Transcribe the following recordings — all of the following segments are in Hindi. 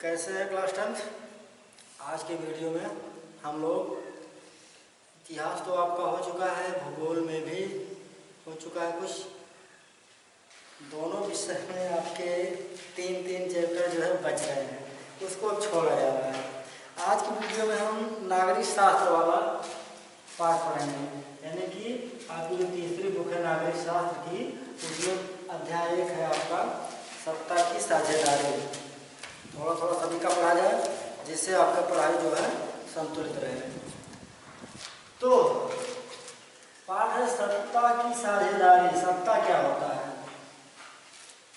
कैसे है क्लास 10th। आज के वीडियो में हम लोग इतिहास तो आपका हो चुका है, भूगोल में भी हो चुका है कुछ। दोनों विषय में आपके तीन चैप्टर जो है बच रहे हैं, उसको अब छोड़ा जा रहा है। आज की वीडियो में हम नागरिक शास्त्र वाला पाठ पढ़ेंगे, यानी कि आपकी जो तीसरी बुक है नागरिक शास्त्र की, उसमें अध्याय 1 है आपका सत्ता की साझेदारी। थोड़ा थोड़ा सभी का पढ़ा जाए जिससे आपका पढ़ाई जो है संतुलित रहे। तो पाठ है सत्ता की साझेदारी। सत्ता क्या होता है?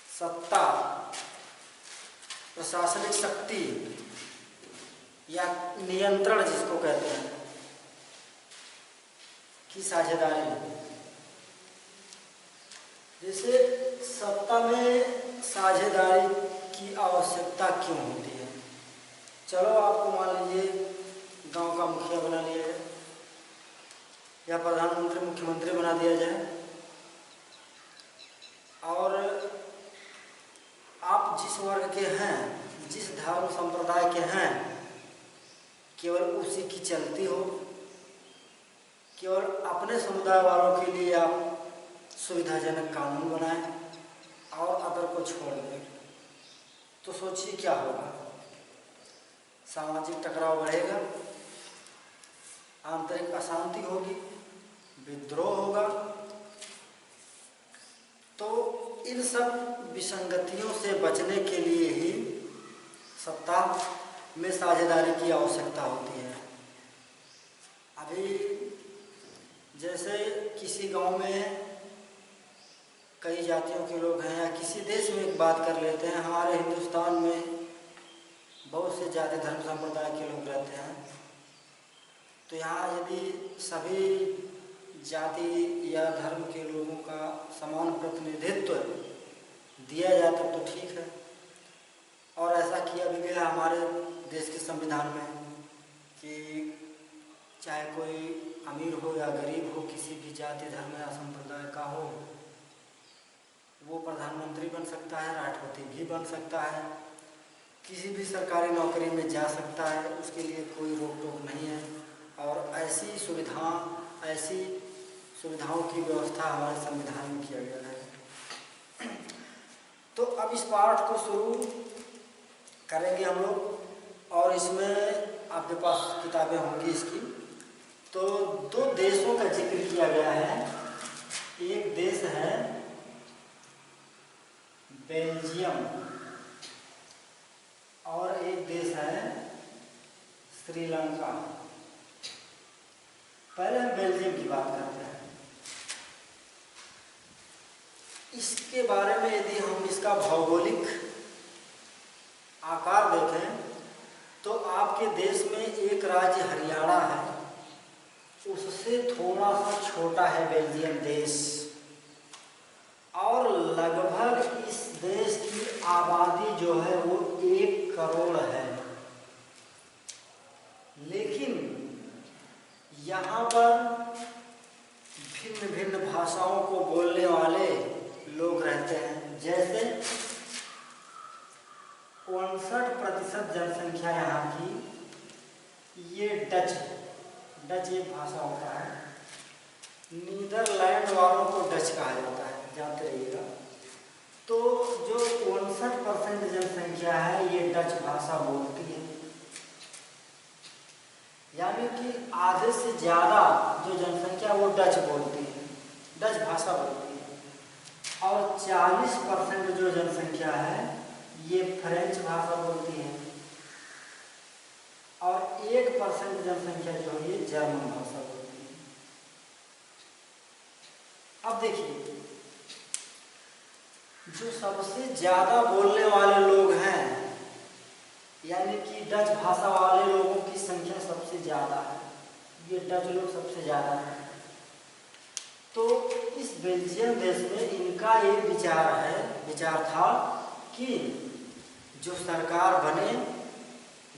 सत्ता प्रशासनिक शक्ति या नियंत्रण जिसको कहते हैं की साझेदारी। जैसे सत्ता में साझेदारी की आवश्यकता क्यों होती है? चलो आपको मान लीजिए गांव का मुखिया बना लिया जाए या प्रधानमंत्री मुख्यमंत्री बना दिया जाए, और आप जिस वर्ग के हैं, जिस धर्म संप्रदाय के हैं, केवल उसी की चलती हो। केवल अपने समुदाय वालों के लिए आप सुविधाजनक कानून बनाएं और अदर को छोड़ दें, तो सोचिए क्या होगा। सामाजिक टकराव बढ़ेगा, आंतरिक अशांति होगी, विद्रोह होगा। तो इन सब विसंगतियों से बचने के लिए ही सत्ता में साझेदारी की आवश्यकता होती है। अभी जैसे किसी गांव में कई जातियों के लोग हैं, या किसी देश में एक बात कर लेते हैं, हमारे हिंदुस्तान में बहुत से जाति धर्म संप्रदाय के लोग रहते हैं। तो यहाँ यदि सभी जाति या धर्म के लोगों का समान प्रतिनिधित्व दिया जाए तब तो ठीक है। और ऐसा किया भी गया हमारे देश के संविधान में कि चाहे कोई अमीर हो या गरीब हो, किसी भी जाति धर्म या संप्रदाय का हो, वो प्रधानमंत्री बन सकता है, राष्ट्रपति भी बन सकता है, किसी भी सरकारी नौकरी में जा सकता है, उसके लिए कोई रोक टोक नहीं है। और ऐसी सुविधाओं की व्यवस्था हमारे संविधान में किया गया है। तो अब इस पाठ को शुरू करेंगे हम लोग, और इसमें आपके पास किताबें होंगी इसकी। तो दो देशों का जिक्र किया गया है। एक देश है बेल्जियम और एक देश है श्रीलंका। पहले हम बेल्जियम की बात करते हैं। इसके बारे में यदि हम इसका भौगोलिक आकार देखें तो आपके देश में एक राज्य हरियाणा है, उससे थोड़ा सा छोटा है बेल्जियम देश, और लगभग इस देश की आबादी जो है वो 1 करोड़ है। लेकिन यहाँ पर भिन्न भिन्न भाषाओं को बोलने वाले लोग रहते हैं। जैसे 59% जनसंख्या यहाँ की ये डच एक भाषा होता है। नीदरलैंड वालों को डच कहा जाता है, जानते रहिएगा। तो जो 59% जनसंख्या है ये डच भाषा बोलती है, यानी कि आधे से ज़्यादा जो जनसंख्या वो डच बोलती है, डच भाषा बोलती है। और 40% जो जनसंख्या है ये फ्रेंच भाषा बोलती है, और 1% जनसंख्या जो है ये जर्मन भाषा बोलती है। अब देखिए, जो सबसे ज़्यादा बोलने वाले लोग हैं, यानी कि डच भाषा वाले लोगों की संख्या सबसे ज़्यादा है, ये डच लोग सबसे ज़्यादा हैं। तो इस बेल्जियम देश में इनका एक विचार था कि जो सरकार बने,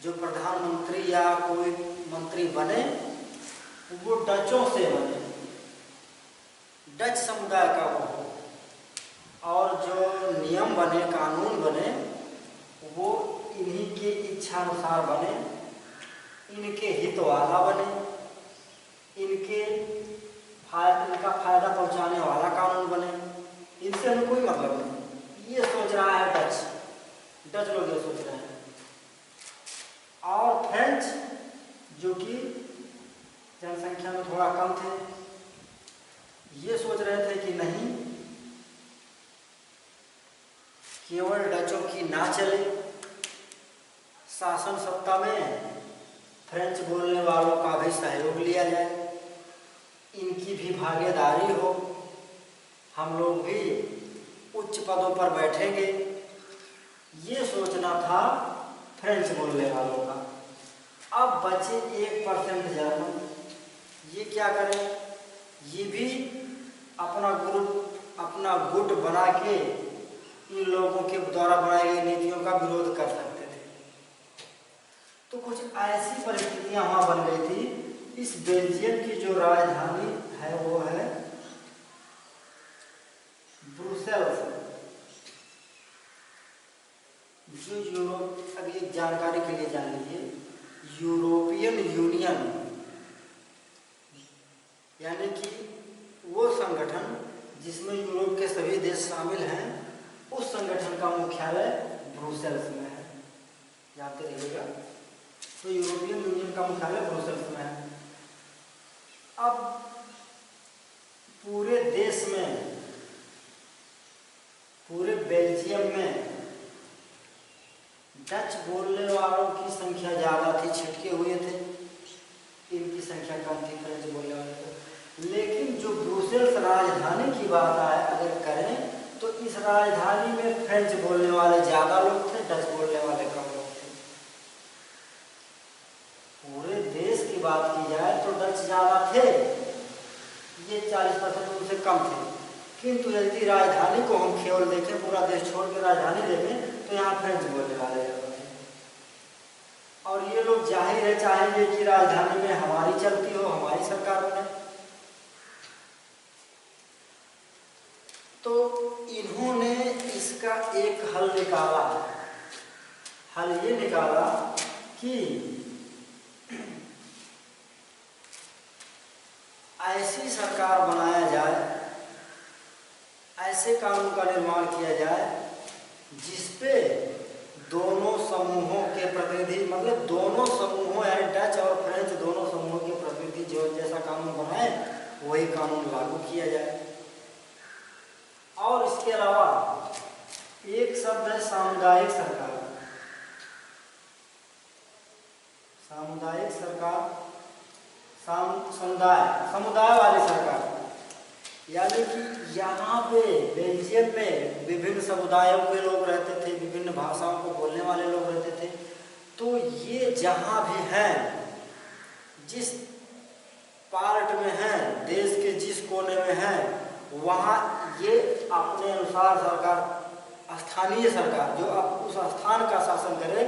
जो प्रधानमंत्री या कोई मंत्री बने, वो डचों से बने, डच समुदाय का वो हो, और जो नियम बने, कानून बने, वो इन्हीं के इच्छानुसार बने, इनके हित वाला बने, इनका फायदा पहुंचाने वाला कानून बने। इनसे हमें कोई मतलब नहीं। ये सोच रहा है डच लोग ये सोच रहे हैं। और फ्रेंच जो कि जनसंख्या में थोड़ा कम थे, ये सोच रहे थे कि नहीं, केवल डचों की ना चले, शासन सत्ता में फ्रेंच बोलने वालों का भी सहयोग लिया जाए, इनकी भी भागीदारी हो, हम लोग भी उच्च पदों पर बैठेंगे। ये सोचना था फ्रेंच बोलने वालों का। अब बचे 1% जर्मन। ये क्या करें? ये भी अपना गुट बना के इन लोगों के द्वारा बनाई गई नीतियों का विरोध कर सकते थे। तो कुछ ऐसी परिस्थितियां वहां बन गई थी। इस बेल्जियम की जो राजधानी है वो है ब्रुसेल्स। जो यूरोप, अभी एक जानकारी के लिए जान लीजिए, यूरोपियन यूनियन यानी कि वो संगठन जिसमें यूरोप के सभी देश शामिल हैं, उस संगठन का मुख्यालय ब्रुसेल्स में है, जानते रहिएगा। तो यूरोपियन यूनियन का मुख्यालय ब्रुसेल्स में है। अब पूरे देश में, पूरे बेल्जियम में डच बोलने वालों की संख्या ज़्यादा थी, छिटके हुए थे, इनकी संख्या कम थी फ्रेंच बोलने वाले को। लेकिन जो ब्रुसेल्स राजधानी की बात आए अगर करें तो इस राजधानी में फ्रेंच बोलने वाले ज़्यादा लोग थे, डच बोलने वाले कम लोग थे। पूरे देश की बात की जाए तो डच ज़्यादा थे, ये 40% उनसे कम थे। किंतु यदि राजधानी को हम केवल देखें, पूरा देश छोड़ के राजधानी देखें, तो यहाँ फ्रेंच बोलने वाले ज़्यादा थे। और ये लोग जाहिर है चाहेंगे कि राजधानी में हमारी चलती हो, हमारी सरकार बने। तो इन्होंने इसका एक हल निकाला। हल ये निकाला कि ऐसी सरकार बनाया जाए, ऐसे कानून का निर्माण किया जाए जिसपे दोनों समूहों के प्रतिनिधि, मतलब दोनों समूहों यानी डच और फ्रेंच दोनों समूहों के प्रतिनिधि जो जैसा कानून बनाए वही कानून लागू किया जाए। और इसके अलावा एक शब्द है सामुदायिक सरकार। सामुदायिक सरकार, समुदाय वाली सरकार, यानी कि यहाँ पे बेल्जियम में विभिन्न समुदायों के लोग रहते थे, विभिन्न भाषाओं को बोलने वाले लोग रहते थे। तो ये जहाँ भी हैं, जिस पार्ट में हैं, देश के जिस कोने में हैं, वहाँ ये अपने अनुसार सरकार, स्थानीय सरकार जो अब उस स्थान का शासन करे,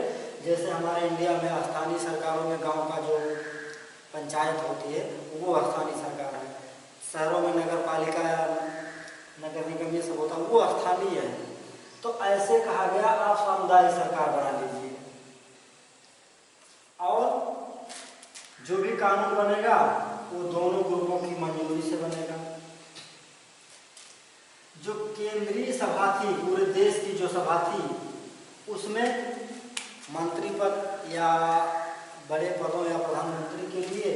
जैसे हमारे इंडिया में स्थानीय सरकारों में गांव का जो पंचायत होती है वो स्थानीय सरकार है, शहरों में नगर पालिका या नगर निगम ये सब होता है वो स्थानीय है। तो ऐसे कहा गया आप सामुदायिक सरकार बना लीजिए, और जो भी कानून बनेगा वो दोनों ग्रुपों की मंजूरी से बनेगा। जो केंद्रीय सभा थी, पूरे देश की जो सभा थी, उसमें मंत्री पद या बड़े पदों या प्रधानमंत्री के लिए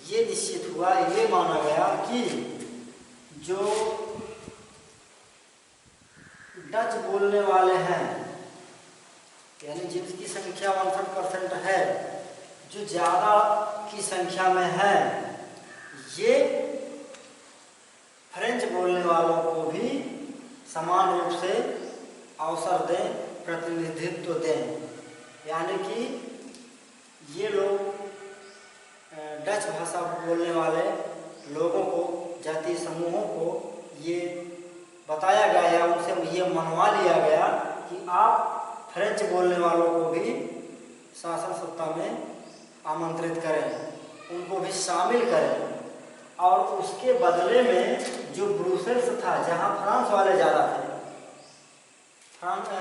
ये निश्चित हुआ, ये माना गया कि जो डच बोलने वाले हैं, यानी जिनकी संख्या 61% है, जो ज़्यादा की संख्या में है, ये फ्रेंच बोलने वालों को भी समान रूप से अवसर दें, प्रतिनिधित्व दें। यानी कि ये लोग डच भाषा बोलने वाले लोगों को, जातीय समूहों को ये बताया गया या उनसे ये मनवा लिया गया कि आप फ्रेंच बोलने वालों को भी शासन सत्ता में आमंत्रित करें, उनको भी शामिल करें। और उसके बदले में जो ब्रुसेल्स था, जहाँ फ्रांस वाले ज़्यादा थे,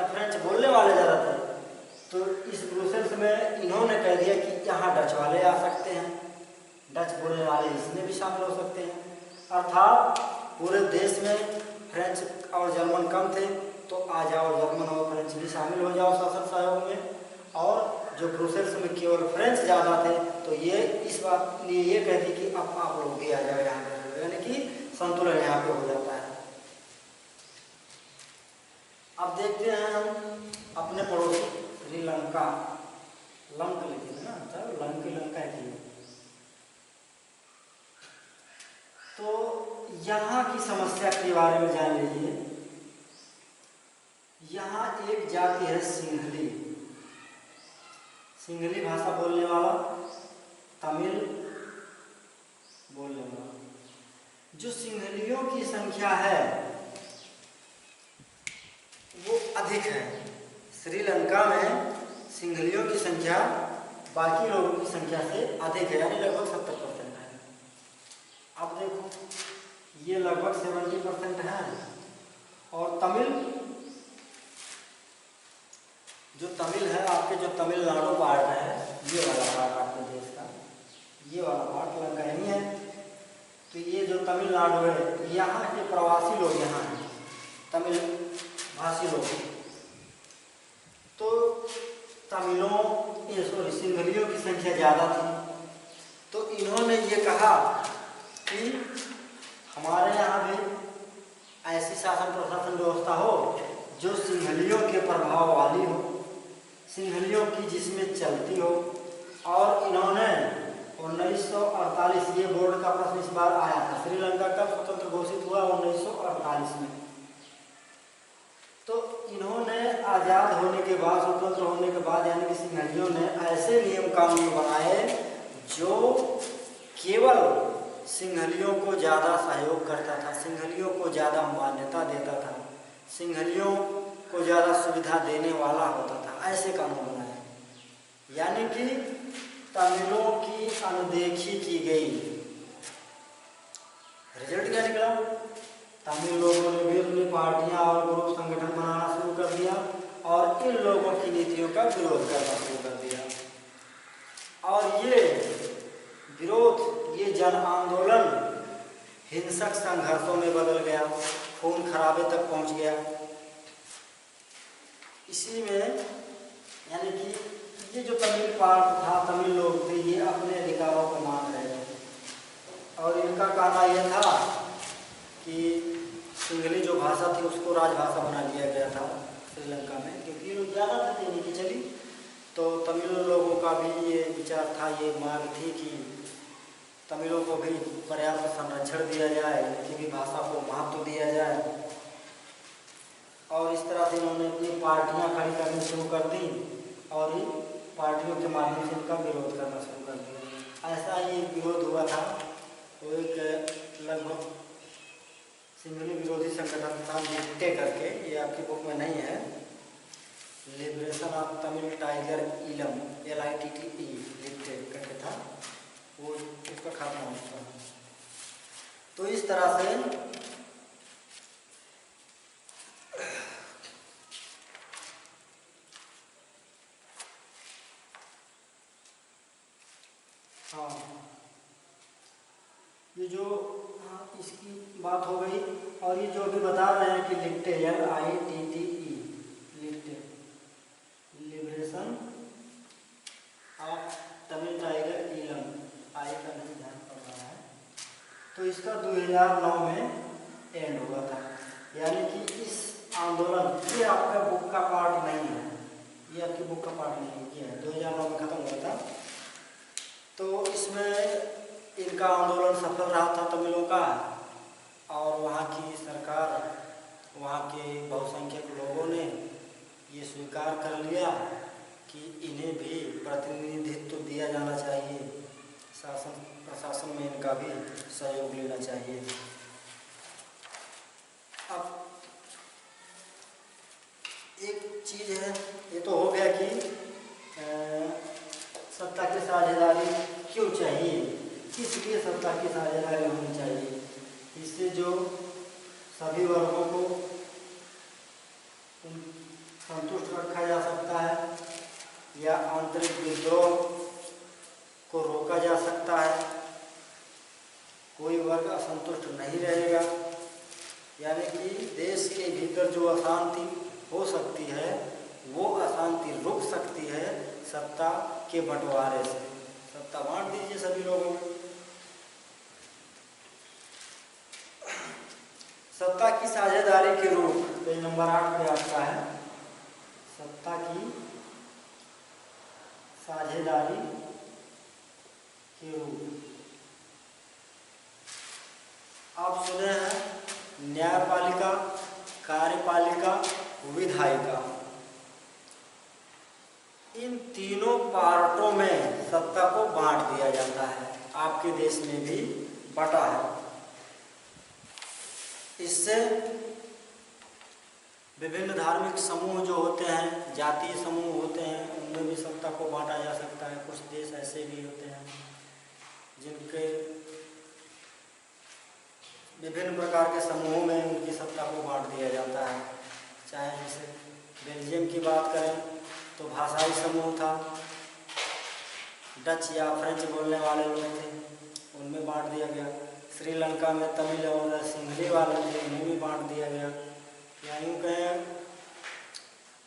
फ्रेंच बोलने वाले ज़्यादा थे, तो इस ब्रुसेल्स में इन्होंने कह दिया कि यहाँ डच वाले आ सकते हैं, डच बोलने वाले इसमें भी शामिल हो सकते हैं। अर्थात पूरे देश में फ्रेंच और जर्मन कम थे, तो आ जाओ जर्मन और फ्रेंच भी शामिल हो जाओ शासन सहयोग में। और जो ब्रुसेल्स में केवल फ्रेंच ज़्यादा थे, तो ये इस बात लिए ये कहती कि अब आप लोग भी आ जाओ यहाँ पे, यानी कि संतुलन यहाँ पे हो जाता है। अब देखते हैं हम अपने पड़ोसी श्रीलंका, लंक लिखते हैं ना, चलो लंका की। तो यहाँ की समस्या के बारे में जान लीजिए। यहाँ एक जाति है सिंहली, सिंहली भाषा बोलने वाला, तमिल बोलने वाला। जो सिंहलियों की संख्या है वो अधिक है। श्रीलंका में सिंहलियों की संख्या बाकी लोगों की संख्या से अधिक है, यानी लगभग 70% है। अब देखो ये लगभग 70% है। और तमिल, जो तमिल है आपके, जो तमिलनाडु पार्ट है, ये वाला पार्ट आपके देश का, ये वाला पार्ट लंका नहीं है। तो ये जो तमिलनाडु है, यहाँ के प्रवासी लोग यहाँ हैं, तमिल भाषी लोग। तो तमिलों, ये सॉरी सिंहलियों की संख्या ज़्यादा थी। तो इन्होंने ये कहा कि हमारे यहाँ भी ऐसी शासन प्रशासन व्यवस्था हो जो सिंहलियों के प्रभाव वाली हो, सिंहलियों की जिसमें चलती हो। और इन्होंने 1948, ये बोर्ड का प्रश्न इस बार आया था, श्रीलंका का स्वतंत्र घोषित हुआ 1948 में। तो इन्होंने आज़ाद होने के बाद, स्वतंत्र होने के बाद, यानी कि सिंहलियों ने ऐसे नियम कानून बनाए जो केवल सिंहलियों को ज़्यादा सहयोग करता था, सिंहलियों को ज़्यादा मान्यता देता था, सिंहलियों को ज़्यादा सुविधा देने वाला होता था, ऐसे कानून बनाए। यानी कि तमिलों की अनदेखी की गई। रिजल्ट क्या निकला? तमिल लोगों ने भी अपनी पार्टियां और ग्रुप संगठन बनाना शुरू कर दिया और इन लोगों की नीतियों का विरोध करना शुरू कर दिया। और ये विरोध, ये जन आंदोलन हिंसक संघर्षों में बदल गया, खून खराबे तक पहुंच गया। इसी में यानी कि ये जो तमिल पार्ट था, तमिल लोग थे, ये अपने अधिकारों को मांग रहे थे। और इनका कहना यह था कि सिंहली जो भाषा थी उसको राजभाषा बना दिया गया था श्रीलंका में, क्योंकि ये लोग ज़्यादा थे नहीं कि चली। तो तमिल लोगों का भी ये विचार था, ये मांग थी कि तमिलों को भी पर्याप्त संरक्षण दिया जाए, इनकी भी भाषा को महत्व दिया जाए। और इस तरह से इन्होंने अपनी पार्टियां खड़ी करनी शुरू कर दी और इन पार्टियों के माध्यम से इनका विरोध करना शुरू कर दिया। ऐसा ये विरोध हुआ था। तो एक लगभग सिंहली विरोधी संगठन था लिट्टे करके, ये आपकी बुक में नहीं है, लिबरेशन ऑफ तमिल टाइगर इलम, LITTE लिट्टे करके था, वो उसका खात्मा होता है। तो इस तरह से हाँ, ये जो इसकी बात हो गई। और ये जो अभी बता रहे हैं कि लिट्टे, LITTE LTTE, liberation of Tamil tiger इलम, आई का नहीं ध्यान पड़ रहा है। तो इसका 2009 में एंड हुआ था। यानी कि इस आंदोलन, ये आपका बुक का पार्ट नहीं है, ये आपकी बुक का पार्ट नहीं है, ये है 2009 में ख़त्म हुआ था। तो इसमें इनका आंदोलन सफल रहा था तमिलों का, और वहाँ की सरकार, वहाँ के बहुसंख्यक लोगों ने ये स्वीकार कर लिया कि इन्हें भी प्रतिनिधित्व दिया जाना चाहिए, शासन प्रशासन में इनका भी सहयोग लेना चाहिए। अब एक चीज़ है, ये तो हो गया कि सत्ता की साझेदारी क्यों चाहिए, किस लिए सत्ता की साझेदारी होनी चाहिए। इससे जो सभी वर्गों को संतुष्ट रखा जा सकता है वर्ग असंतुष्ट नहीं रहेगा। यानी कि देश के भीतर जो अशांति हो सकती है वो अशांति रुक सकती है सत्ता के बंटवारे से। सत्ता बांट दीजिए सभी लोगों में। सत्ता की साझेदारी के रूप पेज नंबर 8 पे आपका है, सत्ता की साझेदारी के रूप। आप सुने हैं न्यायपालिका, कार्यपालिका, विधायिका, इन तीनों पार्टों में सत्ता को बांट दिया जाता है। आपके देश में भी बटा है। इससे विभिन्न धार्मिक समूह जो होते हैं, जातीय समूह होते हैं, उनमें भी सत्ता को बांटा जा सकता है। कुछ देश ऐसे भी होते हैं जिनके विभिन्न प्रकार के समूहों में उनकी सत्ता को बांट दिया जाता है। चाहे जैसे बेल्जियम की बात करें तो भाषाई समूह था, डच या फ्रेंच बोलने वाले लोग थे, उनमें बांट दिया गया। श्रीलंका में तमिल और सिंहली वाले थे, उन्हें भी बांट दिया गया। या यूँ कहें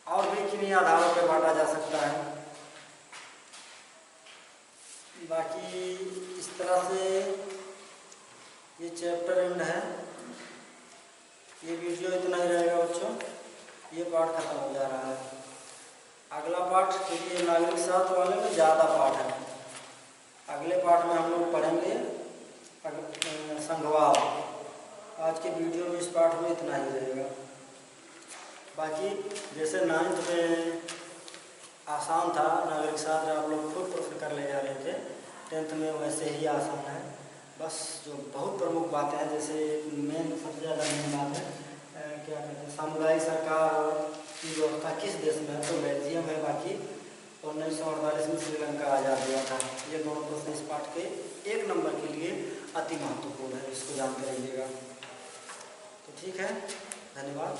और भी किन्हीं आधारों पर बांटा जा सकता है। बाकी इस तरह से ये चैप्टर एंड है। ये वीडियो इतना ही रहेगा बच्चों, ये पार्ट खत्म हो जा रहा है। अगला पार्ट, क्योंकि नागरिक शास्त्र वाले में ज़्यादा पार्ट है, अगले पार्ट में हम लोग पढ़ेंगे संघवाद। आज के वीडियो में इस पार्ट में इतना ही रहेगा। बाकी जैसे 9th में आसान था नागरिक शास्त्र, आप लोग खुद प्रश्न कर ले जा रहे थे, 10th में वैसे ही आसान है। बस जो बहुत प्रमुख बातें हैं, जैसे मेन सबसे ज़्यादा मेन बात है क्या कहते हैं, सामुदायिक सरकार की व्यवस्था किस देश में है, तो बेल्जियम है। बाकी 1948 में श्रीलंका आज़ाद हुआ था। ये दोनों प्रश्न इस पाठ के 1 नंबर के लिए अति महत्वपूर्ण है, इसको जानते रहिएगा। तो ठीक है, धन्यवाद।